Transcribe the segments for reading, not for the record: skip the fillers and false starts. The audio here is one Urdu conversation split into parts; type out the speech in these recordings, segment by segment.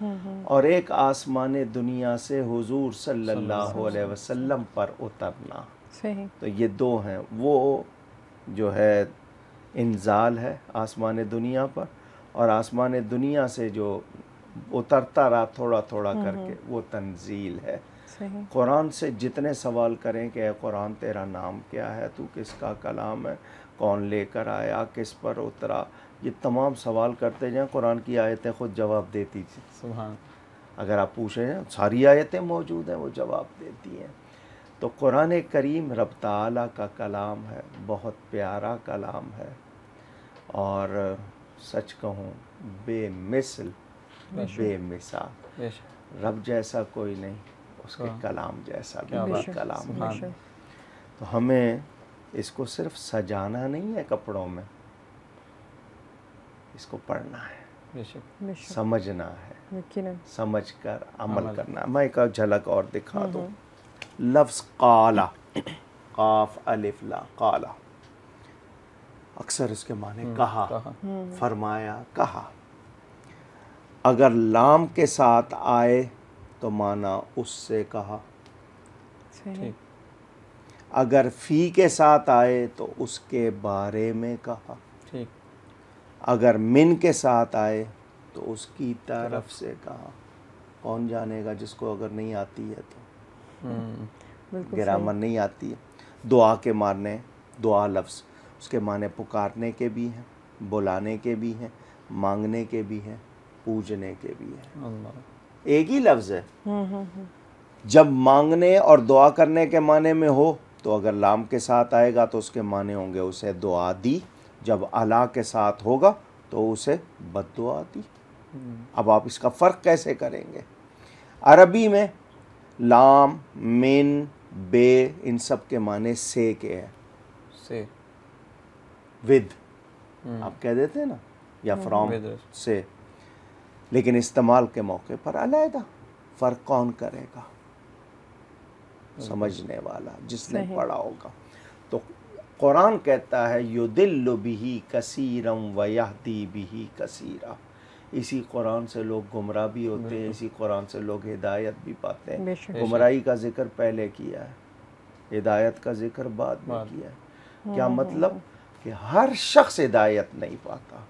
اور ایک آسمان دنیا سے حضور صلی اللہ علیہ وسلم پر اترنا. صحیح. تو یہ دو ہیں. وہ جو ہے انزال ہے آسمان دنیا پر، اور آسمان دنیا سے جو اترتا رہا تھوڑا تھوڑا کر کے وہ تنزیل ہے. صحیح. قرآن سے جتنے سوال کریں کہ اے قرآن تیرا نام کیا ہے، تو کس کا کلام ہے، کون لے کر آیا، کس پر اترا، یہ تمام سوال کرتے جائیں، قرآن کی آیتیں خود جواب دیتی تھی. سبحان. اگر آپ پوچھیں ساری آیتیں موجود ہیں، وہ جواب دیتی ہیں. تو قرآن کریم رب تعالیٰ کا کلام ہے، بہت پیارا کلام ہے، اور سچ کہوں بے مثل، بے مثال. بے شک. رب جیسا کوئی نہیں، اس کے کلام جیسا بھی کوئی کلام نہیں. تو ہمیں اس کو صرف سجانا نہیں ہے کپڑوں میں، اس کو پڑھنا ہے، بے شک. سمجھنا ہے، یقیناً. سمجھ کر عمل کرنا ہے. میں ایک جھلک اور دکھا دوں. لفظ قالا، قاف الف لا، قالا اکثر اس کے معنی کہا، فرمایا، کہا. اگر لام کے ساتھ آئے تو معنی اس سے کہا. صحیح. اگر فی کے ساتھ آئے تو اس کے بارے میں کہا. ٹھیک. اگر من کے ساتھ آئے تو اس کی طرف سے کہا. کون جانے گا جس کو اگر نہیں آتی ہے تو، گرامر نہیں آتی ہے. دعا کے معنی، دعا لفظ اس کے معنی پکارنے کے بھی ہیں، بلانے کے بھی ہیں، مانگنے کے بھی ہیں، پوجنے کے بھی ہیں. ایک ہی لفظ ہے. جب مانگنے اور دعا کرنے کے معنی میں ہو تو اگر لام کے ساتھ آئے گا تو اس کے معنی ہوں گے اسے دعا دی. جب الا کے ساتھ ہوگا تو اسے بد دعا دی. اب آپ اس کا فرق کیسے کریں گے؟ عربی میں لام، من، بے، ان سب کے معنی سے کے ہیں. سے، ود آپ کہہ دیتے ہیں نا، یا فرام، سے. لیکن استعمال کے موقع پر علیحدہ. فرق کون کرے گا؟ سمجھنے والا، جس نے پڑھا ہوگا. تو قرآن کہتا ہے یُضِلُّ بِهِ کَثِیرًا وَیَہْدِی بِهِ کَثِیرًا. اسی قرآن سے لوگ گمراہ بھی ہوتے ہیں، اسی قرآن سے لوگ ہدایت بھی پاتے ہیں. گمراہی کا ذکر پہلے کیا ہے، ہدایت کا ذکر بعد میں کیا ہے. کیا مطلب؟ کہ ہر شخص ہدایت نہیں پاتا.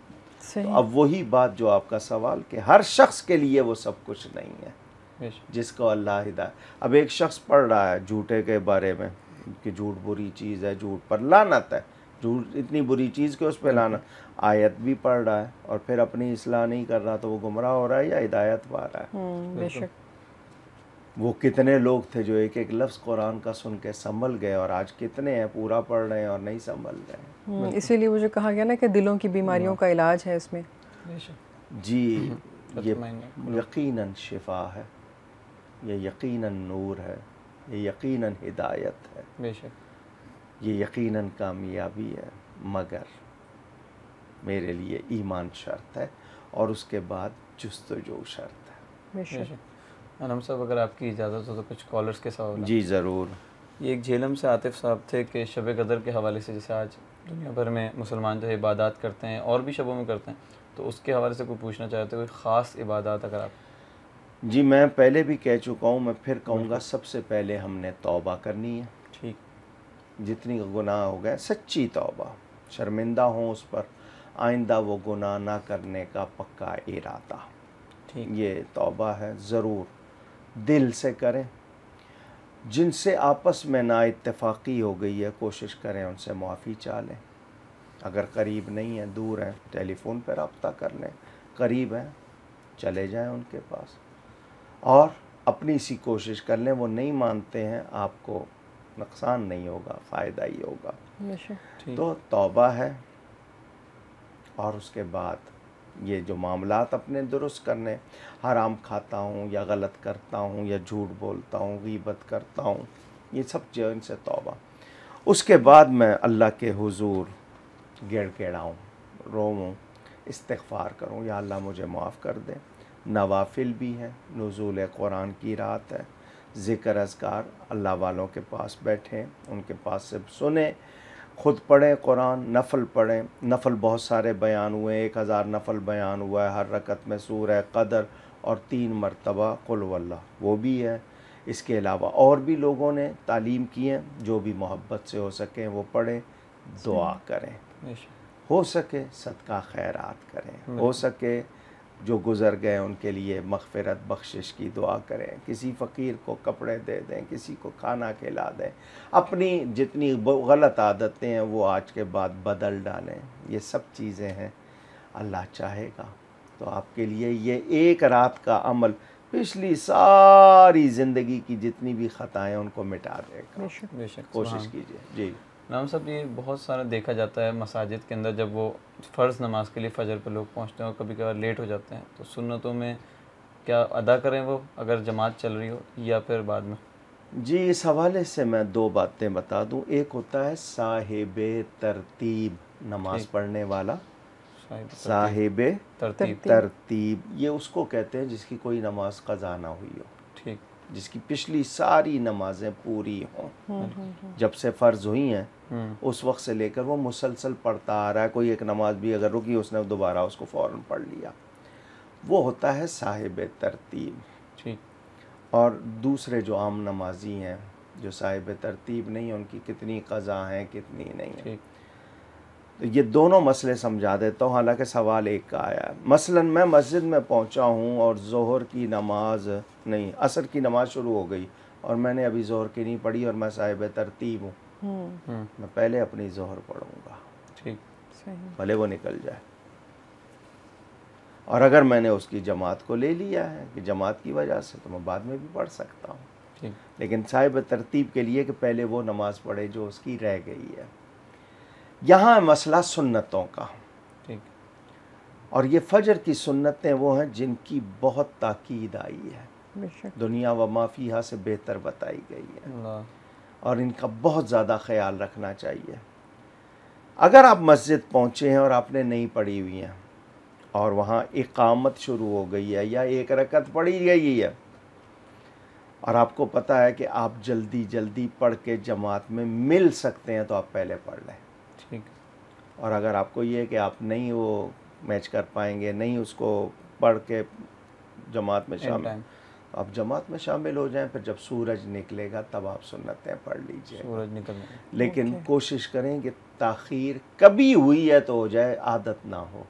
تو اب وہی بات جو آپ کا سوال کہ ہر شخص کے لیے وہ سب کچھ نہیں ہے جس کو اللہ ہدایت. اب ایک شخص پڑھ رہا ہے جھوٹے کے بارے میں کہ جھوٹ بری چیز ہے، جھوٹ پر لعنت ہے، جھوٹ اتنی بری چیز کہ اس پہ لعنت. آیت بھی پڑھ رہا ہے اور پھر اپنی اصلاح نہیں کر رہا، تو وہ گمراہ ہو رہا ہے یا ہدایت پا رہا ہے؟ بے شک. وہ کتنے لوگ تھے جو ایک ایک لفظ قرآن کا سن کے سنبھل گئے، اور آج کتنے ہیں پورا پڑھ رہے ہیں اور نہیں سنبھل رہے ہیں. اسی لیے وہ جو کہا گیا نا کہ دلوں کی بیماریوں کا علاج ہے اس میں. جی، یہ یقیناً شفا ہے، یہ یقیناً نور ہے، یہ یقیناً ہدایت ہے، بے شک. یہ یقیناً کامیابی ہے. مگر میرے لیے ایمان شرط ہے، اور اس کے بعد جستجو شرط ہے. بے شک. انم صاحب اگر آپ کی اجازت ہو تو کچھ کالرز کے سوال. جی ضرور. یہ ایک جھیلم سے عاطف صاحب تھے کہ شب قدر کے حوالے سے، جیسے آج دنیا بھر میں مسلمان جو ہے عبادات کرتے ہیں اور بھی شبوں میں کرتے ہیں، تو اس کے حوالے سے کوئی پوچھنا چاہتے ہیں، کوئی خاص عبادات اگر آپ. جی میں پہلے بھی کہہ چکا ہوں، میں پھر کہوں گا. سب سے پہلے ہم نے توبہ کرنی ہے. ٹھیک. جتنی گناہ ہو گئے سچی توبہ، شرمندہ ہوں اس پر، آئندہ وہ گناہ نہ کرنے کا پکا ارادہ. ٹھیک. یہ توبہ ہے، ضرور دل سے کریں. جن سے آپس میں نا اتفاقی ہو گئی ہے کوشش کریں ان سے معافی چاہ لیں. اگر قریب نہیں ہیں، دور ہیں، ٹیلی فون پہ رابطہ کر لیں. قریب ہیں چلے جائیں ان کے پاس، اور اپنی سی کوشش کر لیں. وہ نہیں مانتے ہیں، آپ کو نقصان نہیں ہوگا، فائدہ ہی ہوگا. تو توبہ ہے. اور اس کے بعد یہ جو معاملات اپنے درست کرنے، حرام کھاتا ہوں یا غلط کرتا ہوں یا جھوٹ بولتا ہوں، غیبت کرتا ہوں، یہ سب جو ان سے توبہ. اس کے بعد میں اللہ کے حضور گڑ گڑاؤں، روؤں، استغفار کروں، یا اللہ مجھے معاف کر دے. نوافل بھی ہیں، نزول قرآن کی رات ہے، ذکر اذکار اللہ والوں کے پاس بیٹھیں، ان کے پاس سے سنیں، خود پڑھیں قرآن، نفل پڑھیں. نفل بہت سارے بیان ہوئے، 1000 نفل بیان ہوا ہے. ہر رکعت میں سورہ قدر اور 3 مرتبہ قل واللہ وہ بھی ہے۔ اس کے علاوہ اور بھی لوگوں نے تعلیم کی ہیں، جو بھی محبت سے ہو سکیں وہ پڑھیں، دعا کریں، بے شک، ہو سکے صدقہ خیرات کریں، ہو سکے جو گزر گئے ان کے لیے مغفرت بخشش کی دعا کریں، کسی فقیر کو کپڑے دے دیں، کسی کو کھانا کھلا دیں، اپنی جتنی غلط عادتیں ہیں وہ آج کے بعد بدل ڈالیں۔ یہ سب چیزیں ہیں، اللہ چاہے گا تو آپ کے لیے یہ ایک رات کا عمل پچھلی ساری زندگی کی جتنی بھی خطائیں ان کو مٹا دے گا۔ بے شک۔ بے شک، کوشش سبحان۔ کیجیے۔ جی نام صاحب یہ بہت سارا دیکھا جاتا ہے مساجد کے اندر، جب وہ فرض نماز کے لیے فجر پہ لوگ پہنچتے ہیں اور کبھی کبھار لیٹ ہو جاتے ہیں، تو سنتوں میں کیا ادا کریں وہ اگر جماعت چل رہی ہو یا پھر بعد میں؟ جی، اس حوالے سے میں 2 باتیں بتا دوں۔ ایک ہوتا ہے صاحب ترتیب، نماز پڑھنے والا، صاحب ترتیب، ترتیب، یہ اس کو کہتے ہیں جس کی کوئی نماز قضا نہ ہوئی ہو، ٹھیک، جس کی پچھلی ساری نمازیں پوری ہوں، جب سے فرض ہوئی ہیں اس وقت سے لے کر وہ مسلسل پڑھتا آ رہا ہے، کوئی ایک نماز بھی اگر رکی اس نے دوبارہ اس کو فوراً پڑھ لیا، وہ ہوتا ہے صاحب ترتیب۔ ٹھیک، اور دوسرے جو عام نمازی ہیں جو صاحب ترتیب نہیں ہیں، ان کی کتنی قضا ہیں کتنی نہیں ہیں، ٹھیک، تو یہ دونوں مسئلے سمجھا دیتا ہوں، حالانکہ سوال ایک کا آیا ہے۔ مثلا میں مسجد میں پہنچا ہوں اور ظہر کی نماز نہیں، عصر کی نماز شروع ہو گئی اور میں نے ابھی ظہر کی نہیں پڑھی اور میں صاحب ترتیب ہوں، میں پہلے اپنی ظہر پڑھوں گا، ٹھیک، صحیح، بھلے وہ نکل جائے۔ اور اگر میں نے اس کی جماعت کو لے لیا ہے کہ جماعت کی وجہ سے، تو میں بعد میں بھی پڑھ سکتا ہوں، ٹھیک، لیکن صاحب ترتیب کے لیے کہ پہلے وہ نماز پڑھے جو اس کی رہ گئی ہے۔ یہاں مسئلہ سنتوں کا، ٹھیک، اور یہ فجر کی سنتیں وہ ہیں جن کی بہت تاکید آئی ہے، بے شک، دنیا و ما فیہا سے بہتر بتائی گئی ہے، اللہ، اور ان کا بہت زیادہ خیال رکھنا چاہیے۔ اگر آپ مسجد پہنچے ہیں اور آپ نے نہیں پڑھی ہوئی ہیں اور وہاں اقامت شروع ہو گئی ہے یا 1 رکعت پڑھی گئی ہے اور آپ کو پتہ ہے کہ آپ جلدی جلدی پڑھ کے جماعت میں مل سکتے ہیں، تو آپ پہلے پڑھ لیں۔ ٹھیک، اور اگر آپ کو یہ کہ آپ نہیں وہ میچ کر پائیں گے، نہیں اس کو پڑھ کے جماعت میں ان شامل، ٹائم، آپ جماعت میں شامل ہو جائیں، پھر جب سورج نکلے گا تب آپ سنتیں پڑھ لیجئے گا، سورج نکلنے میں، لیکن اوکے، کوشش کریں کہ تاخیر کبھی ہوئی ہے تو ہو جائے، عادت نہ ہو۔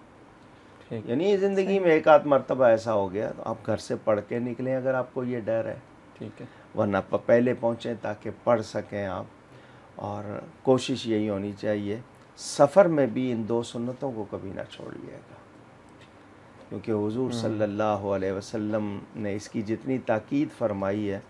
ٹھیک، یعنی زندگی میں ایک آدھ مرتبہ ایسا ہو گیا تو آپ گھر سے پڑھ کے نکلیں اگر آپ کو یہ ڈر ہے، ٹھیک ہے، ورنہ پہلے پہنچیں تاکہ پڑھ سکیں آپ۔ اور کوشش یہی ہونی چاہیے سفر میں بھی ان 2 سنتوں کو کبھی نہ چھوڑیے گا، کیونکہ حضور صلی اللہ علیہ وسلم نے اس کی جتنی تاکید فرمائی ہے،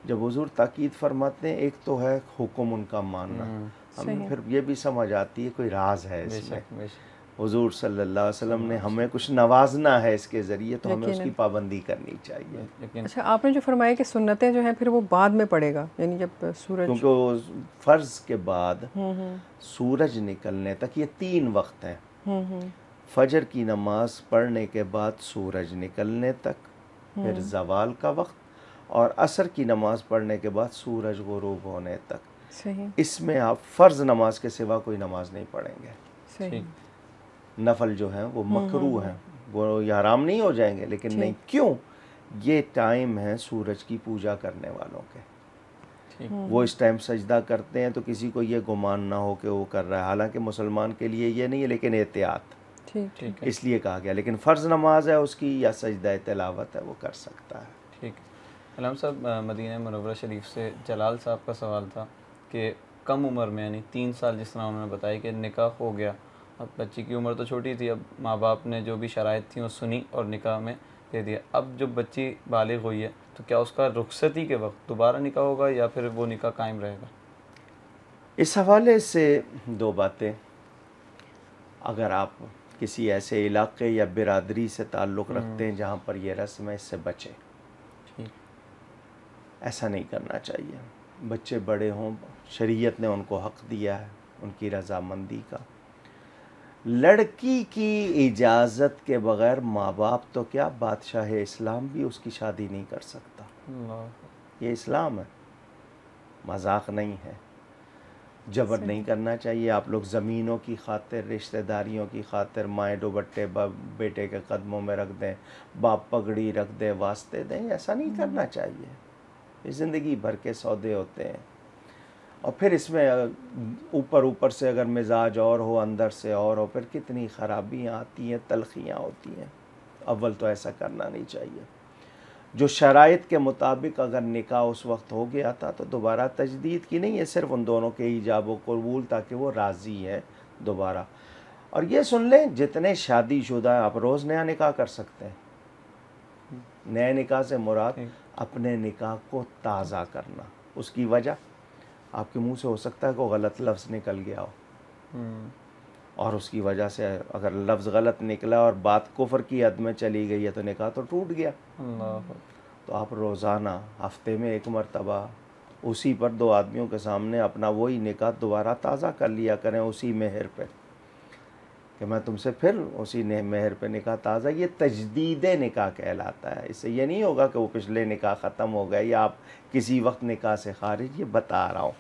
جب حضور تاکید فرماتے ہیں ایک تو ہے حکم ان کا ماننا، ہمیں صحیح، پھر یہ بھی سمجھ آتی ہے کوئی راز ہے بے اس میں، شک، بے شک، حضور صلی اللہ علیہ وسلم نے ہمیں کچھ نوازنا ہے اس کے ذریعے، تو ہمیں اس کی یقیناً۔ پابندی کرنی چاہیے، لیکن اچھا، آپ نے جو فرمایا کہ سنتیں جو ہیں پھر وہ بعد میں پڑے گا، یعنی جب سورج، کیونکہ وہ فرض کے بعد سورج نکلنے تک یہ 3 وقت ہیں، فجر کی نماز پڑھنے کے بعد سورج نکلنے تک، پھر زوال کا وقت، اور عصر کی نماز پڑھنے کے بعد سورج غروب ہونے تک۔ صحیح، اس میں آپ فرض نماز کے سوا کوئی نماز نہیں پڑھیں گے، صحیح، ٹھیک، نفل جو ہیں وہ مکروہ ہیں، وہ یہ حرام نہیں ہو جائیں گے، لیکن نہیں، کیوں؟ یہ ٹائم ہے سورج کی پوجا کرنے والوں کے، ٹھیک، وہ اس ٹائم سجدہ کرتے ہیں، تو کسی کو یہ گمان نہ ہو کہ وہ کر رہا ہے، حالانکہ مسلمان کے لیے یہ نہیں ہے، لیکن احتیاط ٹھیک، ٹھیک ہے، اس لیے کہا گیا، لیکن فرض نماز ہے اس کی یا سجدہ تلاوت ہے وہ کر سکتا ہے۔ ٹھیک۔ علامہ صاحب، مدینہ منورہ شریف سے جلال صاحب کا سوال تھا کہ کم عمر میں، یعنی 3 سال جس طرح انہوں نے بتایا کہ نکاح ہو گیا، اب بچی کی عمر تو چھوٹی تھی، اب ماں باپ نے جو بھی شرائط تھیں وہ سنی اور نکاح میں دے دیا، اب جب بچی بالغ ہوئی ہے تو کیا اس کا رخصتی کے وقت دوبارہ نکاح ہوگا یا پھر وہ نکاح قائم رہے گا؟ اس حوالے سے 2 باتیں، اگر آپ کسی ایسے علاقے یا برادری سے تعلق رکھتے ہیں جہاں پر یہ رسم ہے، اس سے بچیں، ٹھیک، ایسا نہیں کرنا چاہیے۔ بچے بڑے ہوں، شریعت نے ان کو حق دیا ہے ان کی رضامندی کا، لڑکی کی اجازت کے بغیر ماں باپ تو کیا، بادشاہ اسلام بھی اس کی شادی نہیں کر سکتا، اللہ، یہ اسلام ہے، مذاق نہیں ہے۔ جبر نہیں کرنا چاہیے. آپ لوگ زمینوں کی خاطر، رشتہ داریوں کی خاطر مائیں دوپٹے بیٹے کے قدموں میں رکھ دیں، باپ پگڑی رکھ دیں، واسطے دیں. ایسا نہیں کرنا چاہیے. یہ زندگی بھر کے سودے ہوتے ہیں. اور پھر اس میں اوپر سے اگر مزاج اور ہو، اندر سے اور ہو، پھر کتنی خرابیاں آتی ہیں، تلخیاں ہوتی ہیں. اول تو ایسا کرنا نہیں چاہیے. جو شرائط کے مطابق اگر نکاح اس وقت ہو گیا تھا تو دوبارہ تجدید کی نہیں ہے، صرف ان دونوں کے ایجاب و قبول تاکہ وہ راضی ہیں دوبارہ. اور یہ سن لیں، جتنے شادی شدہ ہیں آپ روز نیا نکاح کر سکتے ہیں. نئے نکاح سے مراد اپنے نکاح کو تازہ کرنا. اس کی وجہ آپ کے منہ سے ہو سکتا ہے کوئی غلط لفظ نکل گیا ہو، اور اس کی وجہ سے اگر لفظ غلط نکلا اور بات کفر کی حد میں چلی گئی ہے تو نکاح تو ٹوٹ گیا. تو آپ روزانہ ہفتے میں ایک مرتبہ اسی پر 2 آدمیوں کے سامنے اپنا وہی نکاح دوبارہ تازہ کر لیا کریں اسی مہر پہ، کہ میں تم سے پھر اسی مہر پہ نکاح تازہ. یہ تجدید نکاح کہلاتا ہے. اس سے یہ نہیں ہوگا کہ وہ پچھلے نکاح ختم ہو گئے یا آپ کسی وقت نکاح سے خارج. یہ بتا رہا ہوں.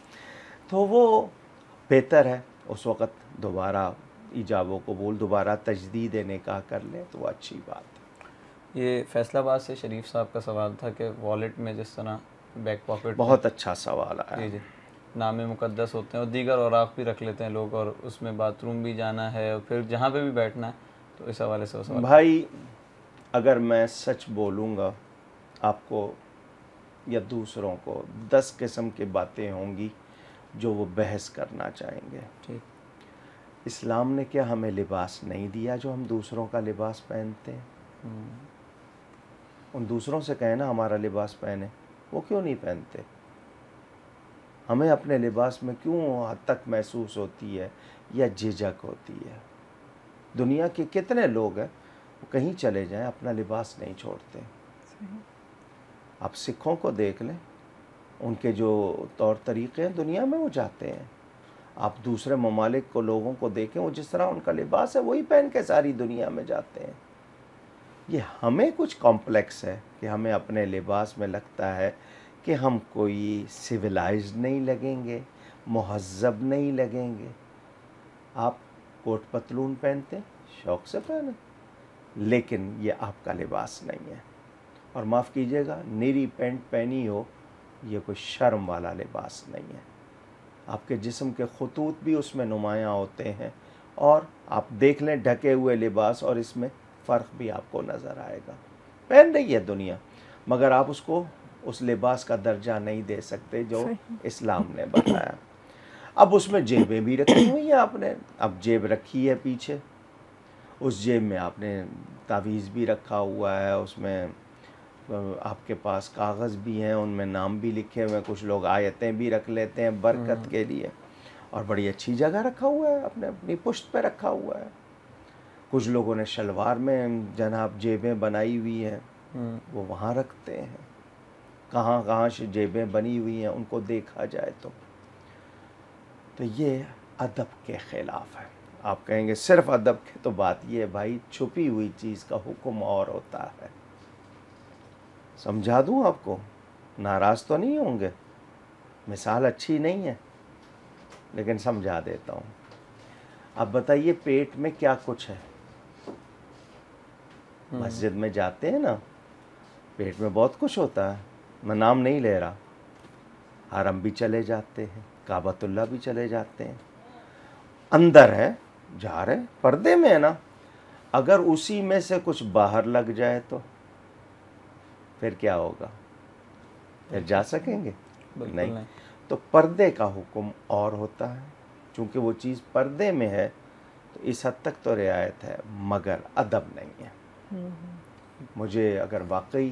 تو وہ بہتر ہے اس وقت دوبارہ ایجاب و قبول، دوبارہ تجدید نکاح کر لیں تو وہ اچھی بات ہے. یہ فیصل آباد سے شریف صاحب کا سوال تھا کہ والیٹ میں جس طرح بیک پاکٹ، بہت اچھا سوال آیا. جی نام مقدس ہوتے ہیں اور دیگر اوراق بھی رکھ لیتے ہیں لوگ، اور اس میں باتھ روم بھی جانا ہے اور پھر جہاں پہ بھی بیٹھنا ہے، تو اس حوالے سے سوال. بھائی اگر میں سچ بولوں گا آپ کو یا دوسروں کو، 10 قسم کی باتیں ہوں گی جو وہ بحث کرنا چاہیں گے. ٹھیک. اسلام نے کیا ہمیں لباس نہیں دیا جو ہم دوسروں کا لباس پہنتے ہیں؟ ان دوسروں سے کہنا ہمارا لباس پہنے، وہ کیوں نہیں پہنتے؟ ہمیں اپنے لباس میں کیوں حد تک محسوس ہوتی ہے یا جھجک ہوتی ہے؟ دنیا کے کتنے لوگ ہیں وہ کہیں چلے جائیں اپنا لباس نہیں چھوڑتے. آپ سکھوں کو دیکھ لیں، ان کے جو طور طریقے ہیں دنیا میں وہ جاتے ہیں. آپ دوسرے ممالک کو لوگوں کو دیکھیں، وہ جس طرح ان کا لباس ہے وہی پہن کے ساری دنیا میں جاتے ہیں. یہ ہمیں کچھ کمپلیکس ہے کہ ہمیں اپنے لباس میں لگتا ہے کہ ہم کوئی سویلائزڈ نہیں لگیں گے، مہذب نہیں لگیں گے. آپ کوٹ پتلون پہنتے شوق سے پہنیں، لیکن یہ آپ کا لباس نہیں ہے. اور معاف کیجیے گا، نیری پینٹ پہنی ہو یہ کوئی شرم والا لباس نہیں ہے. آپ کے جسم کے خطوط بھی اس میں نمایاں ہوتے ہیں، اور آپ دیکھ لیں ڈھکے ہوئے لباس اور اس میں فرق بھی آپ کو نظر آئے گا. پہن رہی ہے دنیا، مگر آپ اس کو اس لباس کا درجہ نہیں دے سکتے جو اسلام نے بتایا. اب اس میں جیبیں بھی رکھی ہوئی ہیں آپ نے. اب جیب رکھی ہے پیچھے، اس جیب میں آپ نے تعویذ بھی رکھا ہوا ہے، اس میں آپ کے پاس کاغذ بھی ہیں، ان میں نام بھی لکھے ہوئے ہیں. کچھ لوگ آیتیں بھی رکھ لیتے ہیں برکت کے لیے، اور بڑی اچھی جگہ رکھا ہوا ہے، اپنی پشت پہ رکھا ہوا ہے. کچھ لوگوں نے شلوار میں جناب جیبیں بنائی ہوئی ہیں، وہ وہاں رکھتے ہیں. کہاں کہاں سے جیبیں بنی ہوئی ہیں ان کو دیکھا جائے تو یہ ادب کے خلاف ہے. آپ کہیں گے صرف ادب کے، تو بات یہ ہے بھائی، چھپی ہوئی چیز کا حکم اور ہوتا ہے. سمجھا دوں آپ کو، ناراض تو نہیں ہوں گے؟ مثال اچھی نہیں ہے لیکن سمجھا دیتا ہوں. اب بتائیے پیٹ میں کیا کچھ ہے؟ مسجد میں جاتے ہیں نا، پیٹ میں بہت کچھ ہوتا ہے. میں نام نہیں لے رہا، حرم بھی چلے جاتے ہیں، کعبۃ اللہ بھی چلے جاتے ہیں. اندر ہے، جا رہے پردے میں ہے نا. اگر اسی میں سے کچھ باہر لگ جائے تو پھر کیا ہوگا؟ پھر جا سکیں گے؟ نہیں. تو پردے کا حکم اور ہوتا ہے. چونکہ وہ چیز پردے میں ہے تو اس حد تک تو رعایت ہے، مگر ادب نہیں ہے. مجھے اگر واقعی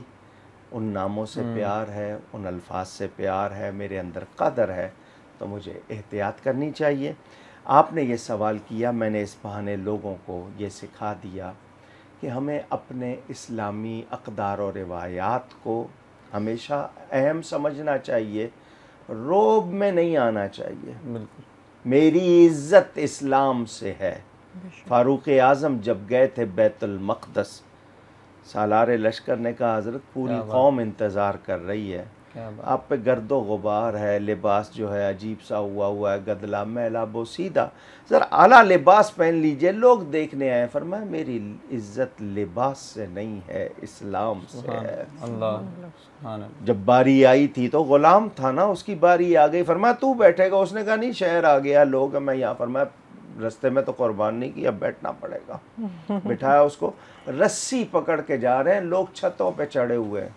ان ناموں سے پیار ہے، ان الفاظ سے پیار ہے، میرے اندر قدر ہے، تو مجھے احتیاط کرنی چاہیے. آپ نے یہ سوال کیا، میں نے اس بہانے لوگوں کو یہ سکھا دیا کہ ہمیں اپنے اسلامی اقدار و روایات کو ہمیشہ اہم سمجھنا چاہیے، روب میں نہیں آنا چاہیے. بالکل. میری عزت اسلام سے ہے. فاروق اعظم جب گئے تھے بیت المقدس، سالار لشکر نے کہا حضرت پوری قوم انتظار کر رہی ہے، آپ پہ گرد و غبار ہے، لباس جو ہے عجیب سا ہوا ہے، گدلا میلا بوسیدہ، ذرا اعلیٰ لباس پہن لیجئے، لوگ دیکھنے آئے. فرمایا میری عزت لباس سے نہیں ہے، اسلام سے ہے. اللہ جب باری آئی تھی تو غلام تھا نا، اس کی باری آ گئی. فرمایا تو بیٹھے گا؟ اس نے کہا نہیں، شہر آ گیا، لوگ ہیں، میں یہاں. فرمایا رستے میں تو قربان نہیں کیا، بیٹھنا پڑے گا. بٹھایا اس کو، رسی پکڑ کے جا رہے ہیں، لوگ چھتوں پہ چڑھے ہوئے ہیں.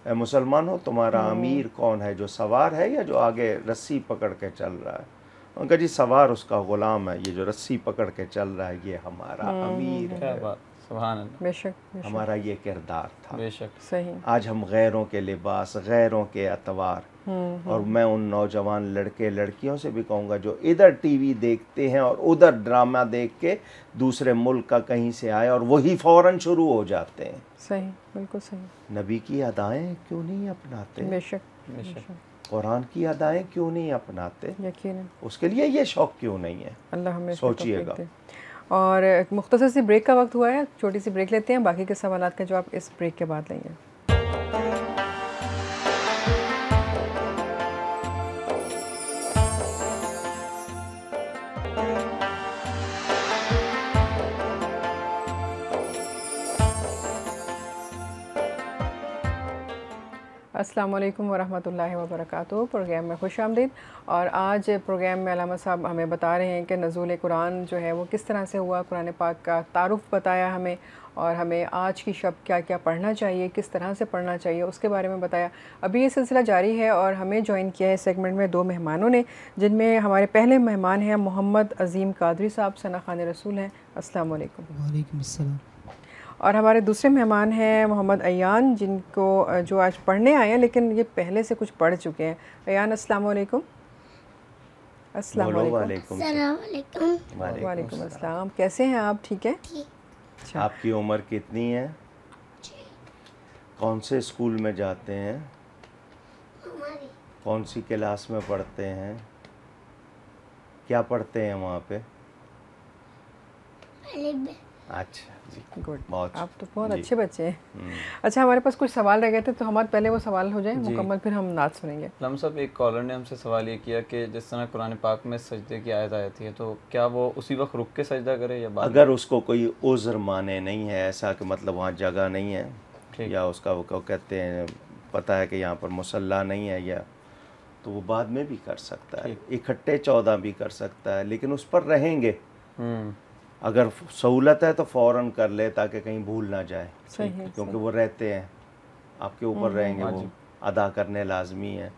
اے مسلمانوں، تمہارا امیر کون ہے، جو سوار ہے یا جو آگے رسی پکڑ کے چل رہا ہے؟ ان کا جی سوار اس کا غلام ہے، یہ جو رسی پکڑ کے چل رہا ہے یہ ہمارا امیر ہے. کیا بات، سبحان اللہ. بے شک ہمارا یہ کردار تھا. بے شک. صحیح. آج ہم غیروں کے لباس، غیروں کے اطوار، اور میں ان نوجوان لڑکے لڑکیوں سے بھی کہوں گا جو ادھر ٹی وی دیکھتے ہیں اور ادھر ڈرامہ دیکھ کے دوسرے ملک کا کہیں سے آئے اور وہی فوراً شروع ہو جاتے ہیں. صحیح، بالکل صحیح. نبی کی ادائیں کیوں نہیں اپناتے؟ بے شک، بے شک. قرآن کی ادائیں کیوں نہیں اپناتے؟ یقیناً. اس کے لیے یہ شوق کیوں نہیں ہے؟ اللہ ہمیں سوچئے گا. اور ایک مختصر سی بریک کا وقت ہوا ہے، چھوٹی سی بریک لیتے ہیں، باقی کے سوالات کا جواب اس بریک کے بعد لیں گے. السلام علیکم ورحمۃ اللہ وبرکاتہ. پروگرام میں خوش آمدید. اور آج پروگرام میں علامہ صاحب ہمیں بتا رہے ہیں کہ نزول قرآن جو ہے وہ کس طرح سے ہوا، قرآن پاک کا تعارف بتایا ہمیں، اور ہمیں آج کی شب کیا کیا پڑھنا چاہیے، کس طرح سے پڑھنا چاہیے، اس کے بارے میں بتایا. ابھی یہ سلسلہ جاری ہے اور ہمیں جوائن کیا ہے اس سیگمنٹ میں 2 مہمانوں نے، جن میں ہمارے پہلے مہمان ہیں محمد عظیم قادری صاحب، ثنا خوان رسول ہیں. السلام علیکم. وعلیکم السلام. اور ہمارے دوسرے مہمان ہیں محمد ایان، جن کو جو آج پڑھنے آئے ہیں لیکن یہ پہلے سے کچھ پڑھ چکے ہیں. ایان السلام علیکم. السلام علیکم. السلام علیکم. وعلیکم السلام. کیسے ہیں آپ؟ ٹھیک ہے. آپ کی عمر کتنی ہے؟ کون سے اسکول میں جاتے ہیں؟ کون سی کلاس میں پڑھتے ہیں؟ کیا پڑھتے ہیں وہاں پہ؟ اچھا جی، گڈ. بہت آپ تو بہت اچھے بچے ہیں. اچھا، ہمارے پاس کچھ سوال رہ گئے تھے تو ہمارے پہلے وہ سوال ہو جائیں مکمل، پھر ہم نعت سنیں گے. علامہ صاحب، ایک کالر نے ہم سے سوال یہ کیا کہ جس طرح قرآن پاک میں سجدے کی آیت آتی ہے تو کیا وہ اسی وقت رک کے سجدہ کرے یا بعد؟ اگر اس کو کوئی عذر مانے نہیں ہے، ایسا کہ مطلب وہاں جگہ نہیں ہے، یا اس کا وہ کہتے ہیں پتہ ہے کہ یہاں پر مصلی نہیں ہے، یا تو وہ بعد میں بھی کر سکتا ہے، اکٹھے 14 بھی کر سکتا ہے، لیکن اس پر رہیں گے. اگر سہولت ہے تو فوراً کر لے تاکہ کہیں بھول نہ جائے، کیونکہ وہ رہتے ہیں آپ کے اوپر رہیں گے، وہ ادا کرنے لازمی ہے.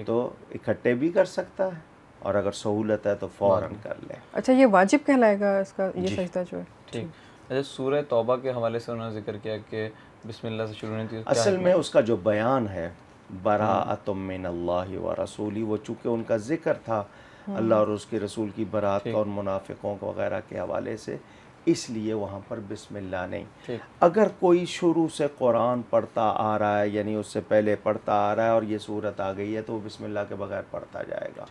تو اکٹھے بھی کر سکتا ہے، اور اگر سہولت ہے تو فوراً کر لے. اچھا، یہ واجب کہلائے گا اس کا یہ سجدہ جو ہے؟ ٹھیک. اچھا، سورہ توبہ کے حوالے سے انہوں نے ذکر کیا کہ بسم اللہ سے شروع نہیں تھی. اصل میں اس کا جو بیان ہے براءۃ من اللہ ورسولہ، وہ چونکہ ان کا ذکر تھا اللہ اور اس کے رسول کی برات کا اور منافقوں وغیرہ کے حوالے سے، اس لیے وہاں پر بسم اللہ نہیں. اگر کوئی شروع سے قرآن پڑھتا آ رہا ہے، یعنی اس سے پہلے پڑھتا آ رہا ہے اور یہ صورت آ گئی ہے تو وہ بسم اللہ کے بغیر پڑھتا جائے گا.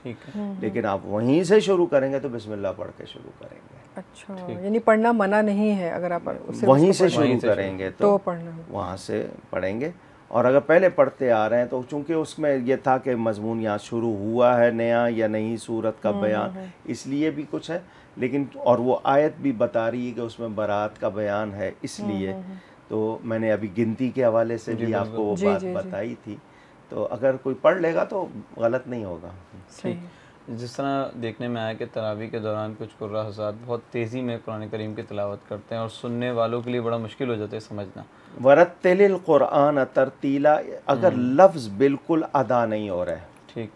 لیکن آپ وہیں سے شروع کریں گے تو بسم اللہ پڑھ کے شروع کریں گے. اچھا، یعنی پڑھنا منع نہیں ہے، اگر آپ وہیں سے شروع کریں گے تو پڑھنا وہاں سے پڑھیں گے. اور اگر پہلے پڑھتے آ رہے ہیں تو چونکہ اس میں یہ تھا کہ مضمون یہاں شروع ہوا ہے نیا یا نئی صورت کا بیان، اس لیے بھی کچھ ہے. لیکن اور وہ آیت بھی بتا رہی ہے کہ اس میں برات کا بیان ہے، اس لیے تو میں نے ابھی گنتی کے حوالے سے بھی آپ کو وہ بات بتائی تھی. تو اگر کوئی پڑھ لے گا تو غلط نہیں ہوگا. جس طرح دیکھنے میں آیا کہ تراویح کے دوران کچھ قراء حضرات بہت تیزی میں قرآن کریم کی تلاوت کرتے ہیں اور سننے والوں کے لیے بڑا مشکل ہو جاتا ہے سمجھنا. ورتل القرآن ترتیلا، اگر لفظ بالکل ادا نہیں ہو رہا ہے، ٹھیک،